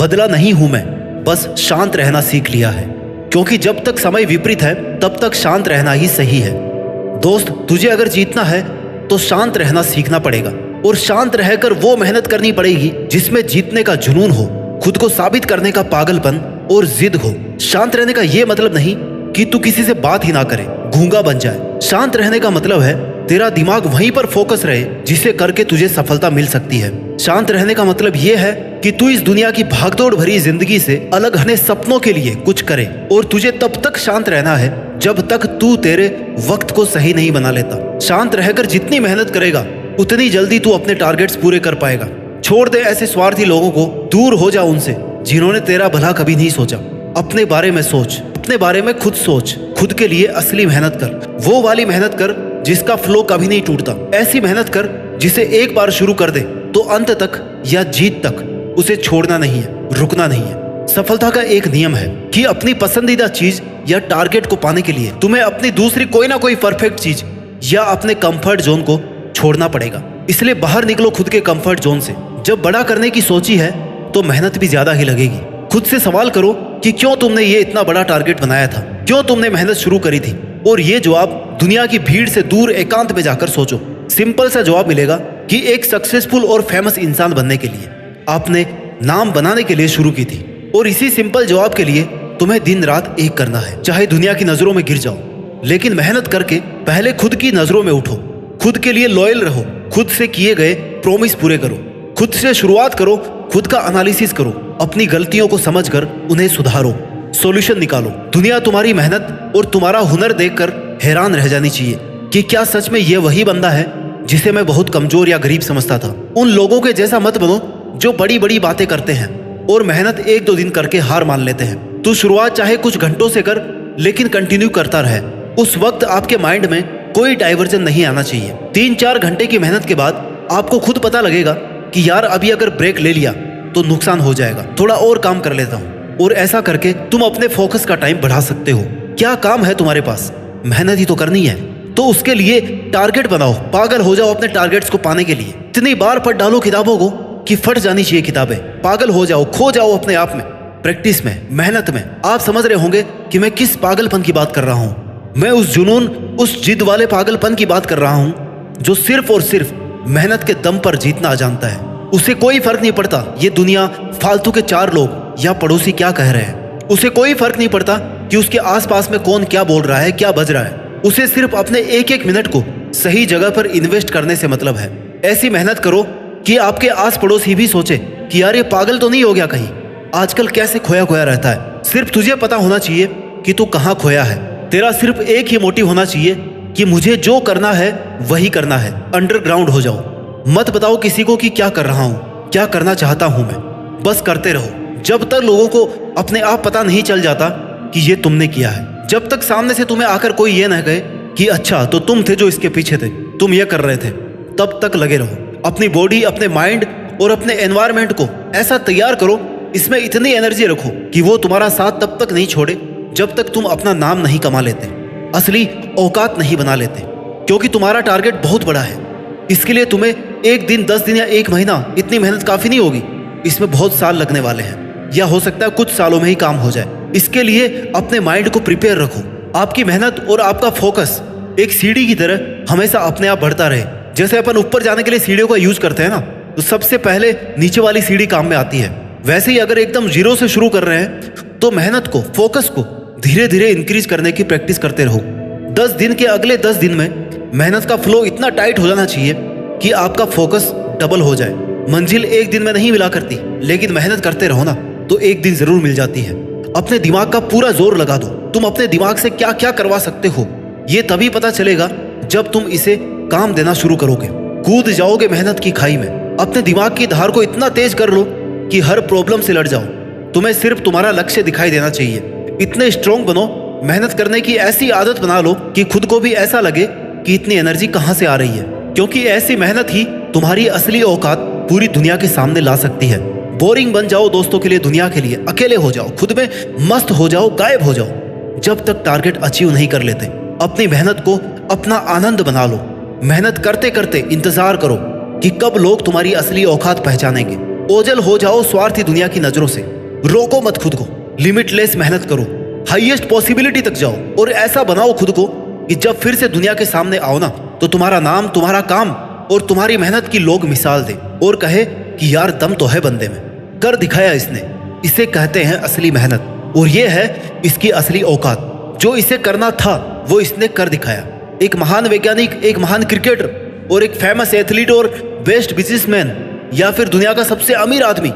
बदला नहीं हूं मैं, बस शांत रहना सीख लिया है। क्योंकि जब तक समय विपरीत है तब तक शांत रहना ही सही है। दोस्त, तुझे अगर जीतना है तो शांत रहना सीखना पड़ेगा, और शांत रहकर वो मेहनत करनी पड़ेगी जिसमें जीतने का जुनून हो, खुद को साबित करने का पागलपन और जिद हो। शांत रहने का ये मतलब नहीं कि तू किसी से बात ही ना करे, गूंगा बन जाए। शांत रहने का मतलब है तेरा दिमाग वहीं पर फोकस रहे जिसे करके तुझे सफलता मिल सकती है। शांत रहने का मतलब ये है कि तू इस दुनिया की भागदौड़ भरी जिंदगी से अलग हटने सपनों के लिए कुछ करे, और तुझे तब तक शांत रहना है जब तक तू तेरे वक्त को सही नहीं बना लेता। शांत रहकर जितनी मेहनत करेगा उतनी जल्दी तू अपने टारगेट्स पूरे कर पाएगा। छोड़ दे ऐसे स्वार्थी लोगों को, दूर हो जा उनसे जिन्होंने तेरा भला कभी नहीं सोचा। अपने बारे में सोच, अपने बारे में खुद सोच, खुद के लिए असली मेहनत कर। वो वाली मेहनत कर जिसका फ्लो कभी नहीं टूटता। ऐसी मेहनत कर जिसे एक बार शुरू कर दे तो अंत तक या जीत तक उसे छोड़ना नहीं है, रुकना नहीं है। सफलता का एक नियम है कि अपनी पसंदीदा चीज या टारगेट को पाने के लिए तुम्हें अपनी दूसरी कोई ना कोई परफेक्ट चीज या अपने कंफर्ट जोन को छोड़ना पड़ेगा। इसलिए बाहर निकलो खुद के कंफर्ट जोन से। जब बड़ा करने की सोची है तो मेहनत भी ज्यादा ही लगेगी। खुद से सवाल करो कि क्यों तुमने ये इतना बड़ा टारगेट बनाया था, क्यों तुमने मेहनत शुरू करी थी। और ये जवाब दुनिया की भीड़ से दूर एकांत में जाकर सोचो। सिंपल सा जवाब मिलेगा कि एक सक्सेसफुल और फेमस इंसान बनने के लिए आपने नाम बनाने के लिए शुरू की थी। और इसी सिंपल जवाब के लिए तुम्हें दिन रात एक करना है, चाहे दुनिया की नजरों में गिर जाओ, लेकिन मेहनत करके पहले खुद की नजरों में उठो। खुद के लिए लॉयल रहो, खुद से किए गए प्रॉमिस पूरे करो, खुद से शुरुआत करो, खुद का एनालिसिस करो, अपनी गलतियों को समझकर उन्हें सुधारो, सॉल्यूशन निकालो। दुनिया तुम्हारी मेहनत और तुम्हारा हुनर देखकर हैरान रह जानी चाहिए कि क्या सच में ये वही बंदा है जिसे मैं बहुत कमजोर या गरीब समझता था। उन लोगों के जैसा मत बनो जो बड़ी बड़ी बातें करते हैं और मेहनत एक दो दिन करके हार मान लेते हैं। तू शुरुआत चाहे कुछ घंटों से कर, लेकिन कंटिन्यू करता रहे। उस वक्त आपके माइंड में कोई डाइवर्जन नहीं आना चाहिए। 3-4 घंटे की मेहनत के बाद आपको खुद पता लगेगा कि यार अभी अगर ब्रेक ले लिया तो नुकसान हो जाएगा, थोड़ा और काम कर लेता हूँ। और ऐसा करके तुम अपने फोकस का टाइम बढ़ा सकते हो। क्या काम है तुम्हारे पास? मेहनत ही तो करनी है। तो उसके लिए टारगेट बनाओ, पागल हो जाओ अपने टारगेट्स को पाने के लिए। इतनी बार पढ़ डालो किताबों को कि फट जानी चाहिए किताबें। पागल हो जाओ, खो जाओ अपने आप में, प्रैक्टिस में, मेहनत में। आप समझ रहे होंगे कि मैं किस पागलपन की बात कर रहा हूँ। मैं उस जुनून, उस जिद वाले पागलपन की बात कर रहा हूँ जो सिर्फ और सिर्फ मेहनत के दम पर जीतना जानता है। उसे कोई फर्क नहीं पड़ता ये दुनिया, फालतू के 4 लोग या पड़ोसी क्या कह रहे हैं। उसे कोई फर्क नहीं पड़ता कि उसके आसपास में कौन क्या बोल रहा है, क्या बज रहा है। उसे सिर्फ अपने एक एक मिनट को सही जगह पर इन्वेस्ट करने से मतलब है। ऐसी मेहनत करो कि आपके आस पड़ोसी भी सोचे कि यार ये पागल तो नहीं हो गया कहीं, आजकल कैसे खोया खोया रहता है। सिर्फ तुझे पता होना चाहिए कि तू कहाँ खोया है। तेरा सिर्फ एक ही मोटिव होना चाहिए कि मुझे जो करना है वही करना है। अंडरग्राउंड हो जाओ, मत बताओ किसी को कि क्या कर रहा हूँ, क्या करना चाहता हूँ मैं। बस करते रहो जब तक लोगों को अपने आप पता नहीं चल जाता कि ये तुमने किया है। जब तक सामने से तुम्हें आकर कोई ये न कहे कि अच्छा तो तुम थे जो इसके पीछे थे, तुम ये कर रहे थे, तब तक लगे रहो। अपनी बॉडी, अपने माइंड और अपने एनवायरनमेंट को ऐसा तैयार करो, इसमें इतनी एनर्जी रखो कि वो तुम्हारा साथ तब तक नहीं छोड़े जब तक तुम अपना नाम नहीं कमा लेते, असली औकात नहीं बना लेते। क्योंकि तुम्हारा टारगेट बहुत बड़ा है। इसके लिए तुम्हें 1 दिन, 10 दिन या 1 महीना इतनी मेहनत काफी नहीं होगी। इसमें बहुत साल लगने वाले हैं, या हो सकता है कुछ सालों में ही काम हो जाए। इसके लिए अपने माइंड को प्रिपेयर रखो। आपकी मेहनत और आपका फोकस एक सीढ़ी की तरह हमेशा अपने आप बढ़ता रहे। जैसे अपन ऊपर जाने के लिए सीढ़ियों का यूज करते हैं ना, तो सबसे पहले नीचे वाली सीढ़ी काम में आती है। वैसे ही अगर एकदम जीरो से शुरू कर रहे हैं तो मेहनत को, फोकस को धीरे धीरे इंक्रीज करने की प्रैक्टिस करते रहो। 10 दिन के अगले 10 दिन में मेहनत का फ्लो इतना टाइट हो जाना चाहिए कि आपका फोकस डबल हो जाए। मंजिल एक दिन में नहीं मिला करती, लेकिन मेहनत करते रहो ना तो एक दिन जरूर मिल जाती है। अपने दिमाग का पूरा जोर लगा दो। तुम अपने दिमाग से क्या क्या करवा सकते हो ये तभी पता चलेगा जब तुम इसे काम देना शुरू करोगे। कूद जाओगे मेहनत की खाई में। अपने दिमाग की धार को इतना तेज कर लो कि हर प्रॉब्लम से लड़ जाओ। तुम्हें सिर्फ तुम्हारा लक्ष्य दिखाई देना चाहिए। इतने स्ट्रॉन्ग बनो, मेहनत करने की ऐसी आदत बना लो कि खुद को भी ऐसा लगे कि इतनी एनर्जी कहाँ से आ रही है। क्योंकि ऐसी मेहनत ही तुम्हारी असली औकात पूरी दुनिया के सामने ला सकती है। बोरिंग बन जाओ दोस्तों के लिए, दुनिया के लिए, अकेले हो जाओ, खुद में मस्त हो जाओ, गायब हो जाओ। जब तक टारगेट अचीव नहीं कर लेते, अपनी मेहनत को अपना आनंद बना लो। मेहनत करते करते इंतजार करो कि कब लोग तुम्हारी असली औकात पहचानेंगे। ओझल हो जाओ स्वार्थी दुनिया की नजरों से। रोको मत खुद को, लिमिटलेस मेहनत करो, हाईएस्ट पॉसिबिलिटी तक जाओ और ऐसा बनाओ खुद को कि जब फिर से दुनिया के सामने आओ ना, तो तुम्हारा नाम, तुम्हारा काम और तुम्हारी मेहनत की लोग मिसाल दे और कहे कि यार दम तो है बंदे में, कर दिखाया इसने। इसे कहते हैं असली मेहनत और ये है इसकी असली औकात। जो इसे करना था वो इसने कर दिखाया। एक महान वैज्ञानिक, एक महान क्रिकेटर और एक फेमस एथलीट और बेस्ट बिजनेसमैन या फिर दुनिया का सबसे अमीर आदमी,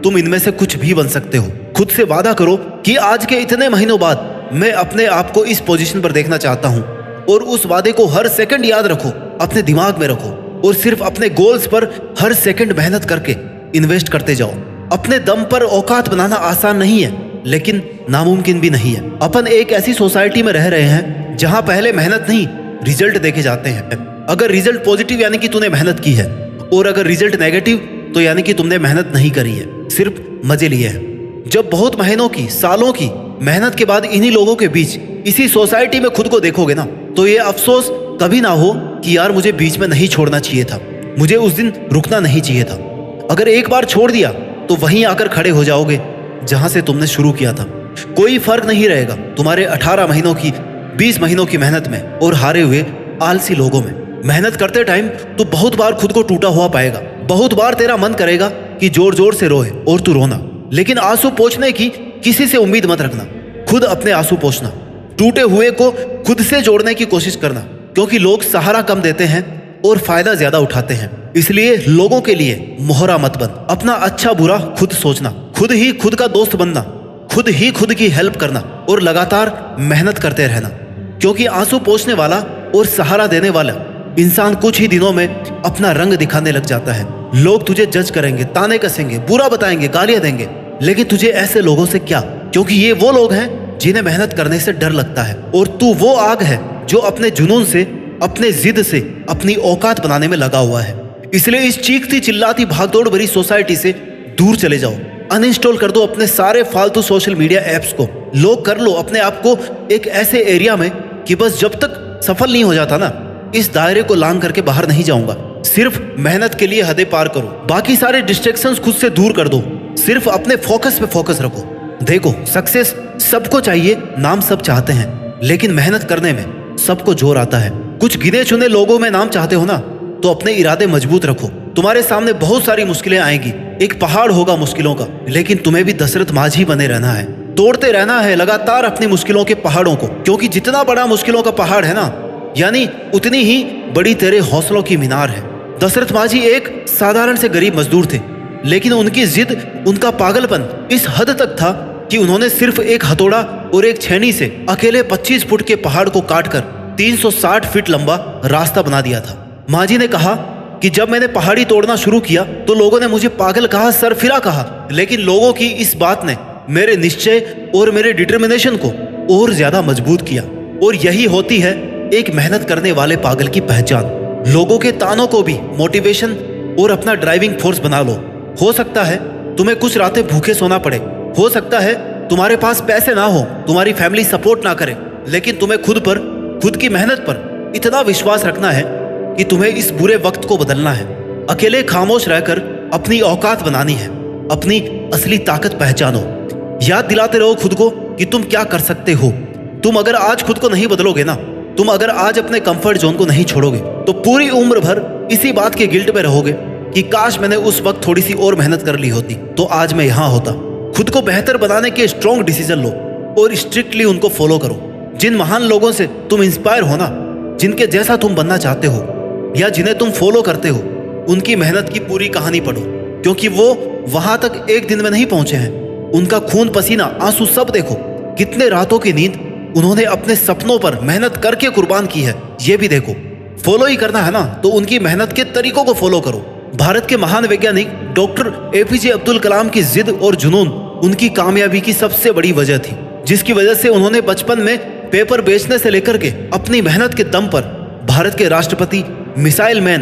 तुम इनमें से कुछ भी बन सकते हो। खुद से वादा करो कि आज के इतने महीनों बाद मैं अपने आप को इस पोजीशन पर देखना चाहता हूँ और उस वादे को हर सेकंड याद रखो, अपने दिमाग में रखो और सिर्फ अपने गोल्स पर हर सेकंड मेहनत करके इन्वेस्ट करते जाओ। अपने दम पर औकात बनाना आसान नहीं है, लेकिन नामुमकिन भी नहीं है। अपन एक ऐसी सोसाइटी में रह रहे हैं जहां पहले मेहनत नहीं, रिजल्ट देखे जाते हैं। अगर रिजल्ट पॉजिटिव यानी कि तूने मेहनत की है, और अगर रिजल्ट नेगेटिव तो यानी कि तुमने मेहनत नहीं करी है, सिर्फ मजे लिए हैं। जब बहुत महीनों की, सालों की मेहनत के बाद इन्हीं लोगों के बीच, इसी सोसाइटी में खुद को देखोगे ना, तो ये अफसोस कभी ना हो कि यार मुझे बीच में नहीं छोड़ना चाहिए था, मुझे उस दिन रुकना नहीं चाहिए था। अगर एक बार छोड़ दिया तो वहीं आकर खड़े हो जाओगे जहां से तुमने शुरू किया था। कोई फर्क नहीं रहेगा तुम्हारे 18 महीनों की, 20 महीनों की मेहनत में और हारे हुए आलसी लोगों में। मेहनत करते टाइम तो बहुत बार खुद को टूटा हुआ पाएगा, बहुत बार तेरा मन करेगा कि जोर जोर से रोए और तू रोना, लेकिन आंसू पोंछने की किसी से उम्मीद मत रखना। खुद अपने आंसू पोंछना, टूटे हुए को खुद से जोड़ने की कोशिश करना, क्योंकि लोग सहारा कम देते हैं और फायदा ज्यादा उठाते हैं। इसलिए लोगों के लिए मोहरा मत बन। अपना अच्छा बुरा खुद सोचना, खुद ही खुद का दोस्त बनना, खुद ही खुद की हेल्प करना और लगातार मेहनत करते रहना, क्योंकि आंसू पोंछने वाला और सहारा देने वाला इंसान कुछ ही दिनों में अपना रंग दिखाने लग जाता है। लोग तुझे जज करेंगे, ताने कसेंगे, बुरा बताएंगे, गालियां देंगे, लेकिन तुझे ऐसे लोगों से क्या, क्योंकि ये वो लोग हैं जिन्हें मेहनत करने से डर लगता है और तू वो आग है जो अपने जुनून से, अपने जिद से अपनी औकात बनाने में लगा हुआ है। इसलिए इस चीखती चिल्लाती भागदौड़ भरी सोसाइटी से दूर चले जाओ। अनइंस्टॉल कर दो अपने सारे फालतू सोशल मीडिया ऐप्स को। लोग कर लो अपने आप को एक ऐसे एरिया में कि बस जब तक सफल नहीं हो जाता ना, इस दायरे को लांघ करके बाहर नहीं जाऊंगा। सिर्फ मेहनत के लिए हदें पार करो, बाकी सारे डिस्ट्रैक्शंस खुद से दूर कर दो, सिर्फ अपने फोकस पे फोकस रखो। देखो, सक्सेस सबको चाहिए, नाम सब चाहते हैं, लेकिन मेहनत करने में सबको जोर आता है। कुछ गिने चुने लोगों में नाम चाहते हो ना, तो अपने इरादे मजबूत रखो। तुम्हारे सामने बहुत सारी मुश्किलें आएंगी, एक पहाड़ होगा मुश्किलों का, लेकिन तुम्हें भी दशरथ माझी बने रहना है, तोड़ते रहना है लगातार अपनी मुश्किलों के पहाड़ों को, क्योंकि जितना बड़ा मुश्किलों का पहाड़ है ना, यानी उतनी ही बड़ी तेरे हौसलों की मीनार है। दशरथ माझी एक साधारण से गरीब मजदूर थे, लेकिन उनकी जिद, उनका पागलपन इस हद तक था कि उन्होंने सिर्फ एक हथौड़ा और एक छेनी से अकेले 25 फुट के पहाड़ को काटकर 360 फीट लंबा रास्ता बना दिया था। माझी ने कहा कि जब मैंने पहाड़ी तोड़ना शुरू किया तो लोगों ने मुझे पागल कहा, सरफिरा कहा, लेकिन लोगों की इस बात ने मेरे निश्चय और मेरे डिटर्मिनेशन को और ज्यादा मजबूत किया। और यही होती है एक मेहनत करने वाले पागल की पहचान। लोगों के तानों को भी मोटिवेशन और अपना ड्राइविंग फोर्स बना लो। हो सकता है तुम्हें कुछ रातें भूखे सोना पड़े, हो सकता है तुम्हारे पास पैसे ना हो, तुम्हारी फैमिली सपोर्ट ना करे, लेकिन तुम्हें खुद पर, खुद की मेहनत पर इतना विश्वास रखना है कि तुम्हें इस बुरे वक्त को बदलना है। अकेले खामोश रहकर अपनी औकात बनानी है, अपनी असली ताकत पहचानो। याद दिलाते रहो खुद को कि तुम क्या कर सकते हो। तुम अगर आज खुद को नहीं बदलोगे ना, तुम अगर आज अपने कंफर्ट जोन को नहीं छोड़ोगे, तो पूरी उम्र भर इसी बात के गिल्ट में रहोगे कि काश मैंने उस वक्त थोड़ी सी और मेहनत कर ली होती तो आज मैं यहाँ होता। खुद को बेहतर बनाने के स्ट्रॉन्ग डिसीजन लो और स्ट्रिक्टली उनको फॉलो करो। जिन महान लोगों से तुम इंस्पायर हो ना, जिनके जैसा तुम बनना चाहते हो या जिन्हें तुम फॉलो करते हो, उनकी मेहनत की पूरी कहानी पढ़ो, क्योंकि वो वहां तक एक दिन में नहीं पहुंचे हैं। उनका खून पसीना आंसू सब देखो, कितने रातों की नींद उन्होंने अपने सपनों पर मेहनत करके कुर्बान की है, ये भी देखो। फॉलो ही करना है ना, तो उनकी मेहनत के तरीकों को फॉलो करो। भारत के महान वैज्ञानिक डॉक्टर एपीजे अब्दुल कलाम की जिद और जुनून उनकी कामयाबी की सबसे बड़ी वजह थी, जिसकी वजह से उन्होंने बचपन में पेपर बेचने से लेकर के अपनी मेहनत के दम पर भारत के राष्ट्रपति, मिसाइल मैन,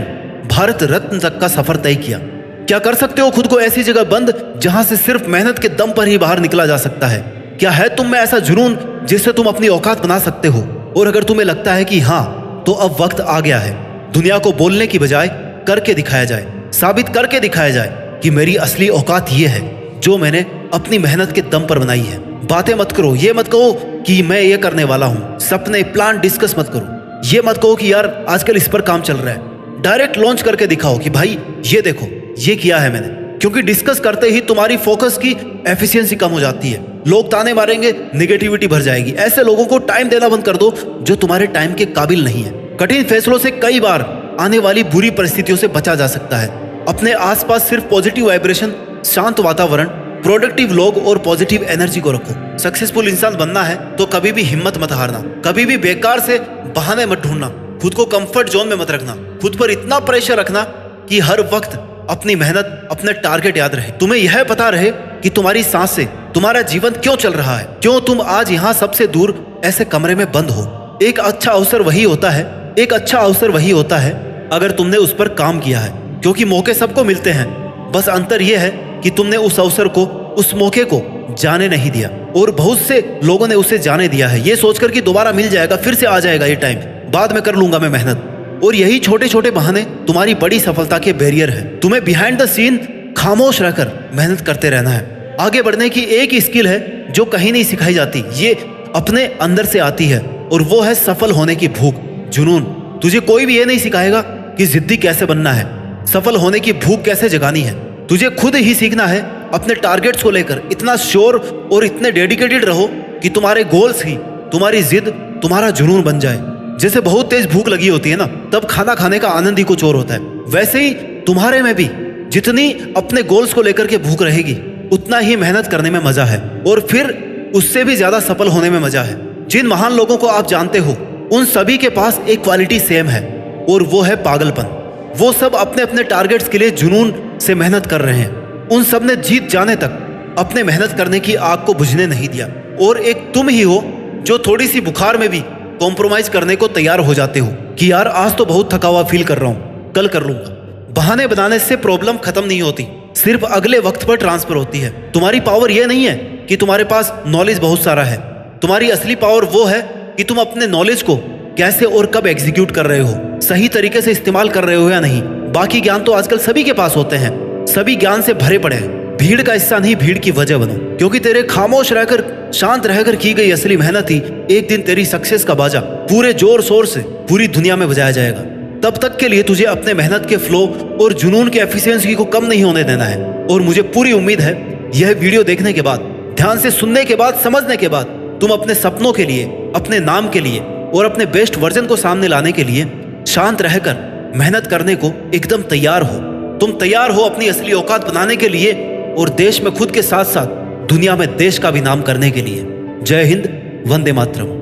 भारत रत्न तक का सफर तय किया। क्या कर सकते हो खुद को ऐसी जगह बंद जहां से सिर्फ मेहनत के दम पर ही बाहर निकला जा सकता है? क्या है तुम में ऐसा जुनून जिससे तुम अपनी औकात बना सकते हो? और अगर तुम्हें लगता है कि हाँ, तो अब वक्त आ गया है दुनिया को बोलने की बजाय करके दिखाया जाए, साबित करके दिखाया जाए कि मेरी असली औकात ये है जो मैंने अपनी मेहनत के दम पर बनाई है। बातें मत करो, ये मत कहो कि मैं ये करने वाला हूँ। सपने प्लान डिस्कस मत करो। ये मत कहो कि यार आजकल इस पर काम चल रहा है। डायरेक्ट लॉन्च करके दिखाओ कि भाई ये देखो ये किया है मैंने। क्योंकि डिस्कस करते ही तुम्हारी फोकस की एफिशिएंसी कम हो जाती है। लोग ताने मारेंगे, निगेटिविटी भर जाएगी। ऐसे लोगों को टाइम देना बंद कर दो जो तुम्हारे टाइम के काबिल नहीं है। कठिन फैसलों से कई बार आने वाली बुरी परिस्थितियों से बचा जा सकता है। अपने आसपास सिर्फ पॉजिटिव वाइब्रेशन, शांत वातावरण, प्रोडक्टिव लोग और पॉजिटिव एनर्जी को रखो। सक्सेसफुल इंसान बनना है तो कभी भी हिम्मत मत हारना। कभी भी बेकार से बहाने मत ढूंढना। खुद को कंफर्ट जोन में मत रखना। खुद पर इतना प्रेशर रखना कि हर वक्त अपनी मेहनत, अपने टारगेट याद रहे। तुम्हें यह पता रहे कि तुम्हारी सांस से तुम्हारा जीवन क्यों चल रहा है, क्यों तुम आज यहाँ सबसे दूर ऐसे कमरे में बंद हो। एक अच्छा अवसर वही होता है, एक अच्छा अवसर वही होता है अगर तुमने उस पर काम किया है। क्योंकि मौके सबको मिलते हैं, बस अंतर यह है कि तुमने उस अवसर को, उस मौके को जाने नहीं दिया। और बहुत से लोगों ने उसे जाने दिया है ये सोचकर कि दोबारा मिल जाएगा, फिर से आ जाएगा ये टाइम, बाद में कर लूंगा मैं मेहनत। और यही छोटे छोटे बहाने तुम्हारी बड़ी सफलता के बैरियर है। तुम्हें बिहाइंड द सीन खामोश रहकर मेहनत करते रहना है। आगे बढ़ने की एक ही स्किल है जो कहीं नहीं सिखाई जाती, ये अपने अंदर से आती है, और वो है सफल होने की भूख, जुनून। तुझे कोई भी ये नहीं सिखाएगा कि जिद्दी कैसे बनना है, सफल होने की भूख कैसे जगानी है। तुझे खुद ही सीखना है। अपने टारगेट्स को लेकर इतना श्योर और इतने डेडिकेटेड रहो कि तुम्हारे गोल्स ही तुम्हारी जिद, तुम्हारा जुनून बन जाए। जैसे बहुत तेज भूख लगी होती है ना, तब खाना खाने का आनंद ही कुछ और होता है। वैसे ही तुम्हारे में भी जितनी अपने गोल्स को लेकर के भूख रहेगी, उतना ही मेहनत करने में मजा है, और फिर उससे भी ज्यादा सफल होने में मजा है। जिन महान लोगों को आप जानते हो, उन सभी के पास एक क्वालिटी सेम है, और वो है पागलपन। वो सब अपने अपने टारगेट्स के लिए जुनून से मेहनत कर रहे हैं। उन सब ने जीत जाने तक अपने मेहनत करने की आग को बुझने नहीं दिया। और एक तुम ही हो जो थोड़ी सी बुखार में भी कॉम्प्रोमाइज करने को तैयार हो जाते हो कि यार आज तो बहुत थका हुआ फील कर रहा हूँ, कल कर लूंगा। बहाने बनाने से प्रॉब्लम खत्म नहीं होती, सिर्फ अगले वक्त पर ट्रांसफर होती है। तुम्हारी पावर यह नहीं है कि तुम्हारे पास नॉलेज बहुत सारा है। तुम्हारी असली पावर वो है कि तुम अपने नॉलेज को कैसे और कब एग्जीक्यूट कर रहे हो, सही तरीके से इस्तेमाल कर रहे हो या नहीं। बाकी ज्ञान तो आजकल सभी के पास होते हैं, सभी ज्ञान से भरे पड़े हैं। भीड़ का हिस्सा नहीं, भीड़ की वजह बनो। क्योंकि तेरे खामोश रहकर, शांत रहकर की गई असली मेहनत ही एक दिन तेरी सक्सेस का बाजा पूरे जोर शोर से पूरी दुनिया में बजाया जाएगा। तब तक के लिए तुझे अपने मेहनत के फ्लो और जुनून के एफिशिएंसी को कम नहीं होने देना है। और मुझे पूरी उम्मीद है यह वीडियो देखने के बाद, ध्यान से सुनने के बाद, समझने के बाद तुम अपने सपनों के लिए, अपने नाम के लिए और अपने बेस्ट वर्जन को सामने लाने के लिए शांत रहकर मेहनत करने को एकदम तैयार हो। तुम तैयार हो अपनी असली औकात बनाने के लिए और देश में खुद के साथ साथ दुनिया में देश का भी नाम करने के लिए। जय हिंद, वंदे मातरम।